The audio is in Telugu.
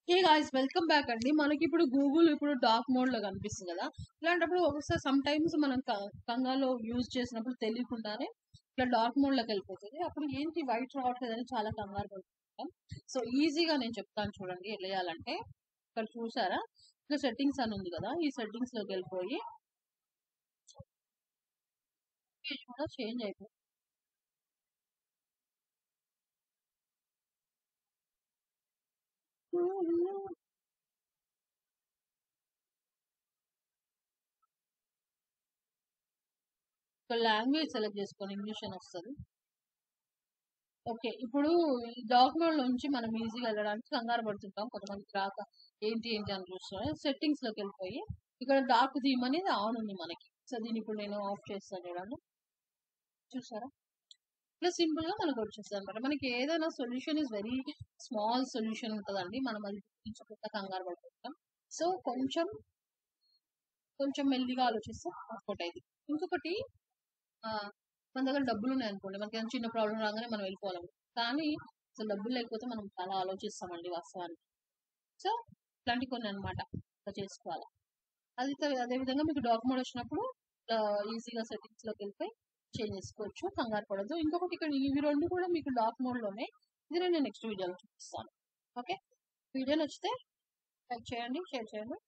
హే గాయ్స్ వెల్కమ్ బ్యాక్ అండి. మనకి ఇప్పుడు గూగుల్ ఇప్పుడు డార్క్ మోడ్ లో కనిపిస్తుంది కదా. ఇలాంటప్పుడు ఒకసారి సమ్ టైమ్స్ మనం కంగాలో యూజ్ చేసినప్పుడు తెలియకుండానే ఇట్లా డార్క్ మోడ్ లోకి వెళ్ళిపోతుంది. అప్పుడు ఏంటి వైట్ రావట్లేదని చాలా కంగారు పడుతుంటాం. సో ఈజీగా నేను చెప్తాను చూడండి ఎలా చేయాలంటే. ఇక్కడ చూసారా, ఇక్కడ సెట్టింగ్స్ అని ఉంది కదా, ఈ సెట్టింగ్స్ లోకి వెళ్ళిపోయి పేజ్ కూడా చేంజ్ అయిపోతుంది. ఇక్కడ లాంగ్వేజ్ సెలెక్ట్ చేసుకొని ఇంగ్లీష్ అని వస్తుంది. ఓకే. ఇప్పుడు ఈ డాక్యుమెంట్ నుంచి మనం ఈజీగా వెళ్ళడానికి కంగారు పడుతుంటాం. కొంతమందికి రాక ఏంటి అని చూస్తున్నారు. సెట్టింగ్స్ లోకి వెళ్ళిపోయి ఇక్కడ డార్క్ థీమ్ అనేది ఆన్ ఉంది మనకి. సో దీన్ని ఇప్పుడు నేను ఆఫ్ చేస్తాను చూడండి. చూసారా, ఇట్లా సింపుల్ గా మనకు వచ్చేస్తుంది అనమాట. మనకి ఏదైనా solution is very small solution ఉంటుందండి. మనం అది గుర్తించకుండా కంగారు పడుతుంటాం. సో కొంచెం కొంచెం మెల్లిగా ఆలోచిస్తే వర్కౌట్ అయింది. ఇంకొకటి, ఆ, మన దగ్గర డబ్బులు ఉన్నాయనుకోండి, మనకి ఏదైనా చిన్న ప్రాబ్లం రాగానే మనం వెళ్ళిపోవాలి. కానీ అసలు డబ్బులు లేకపోతే మనం చాలా ఆలోచిస్తామండి వాస్తవానికి. సో ఇట్లాంటి కొన్ని అనమాట ఇట్లా చేసుకోవాలి. అదే విధంగా మీకు డాక్యుమెంట్ వచ్చినప్పుడు ఈజీగా సెట్టింగ్స్ లోకి వెళ్ళిపోయి చేంజ్ చేసుకోవచ్చు. కంగారు పడదు. ఇంకొకటి, ఇక్కడ ఇవి రెండు కూడా మీకు డాక్ మోడ్ లోనే. ఇది నేను నెక్స్ట్ వీడియోలో చూపిస్తాను. ఓకే. వీడియో నచ్చితే లైక్ చేయండి, షేర్ చేయండి.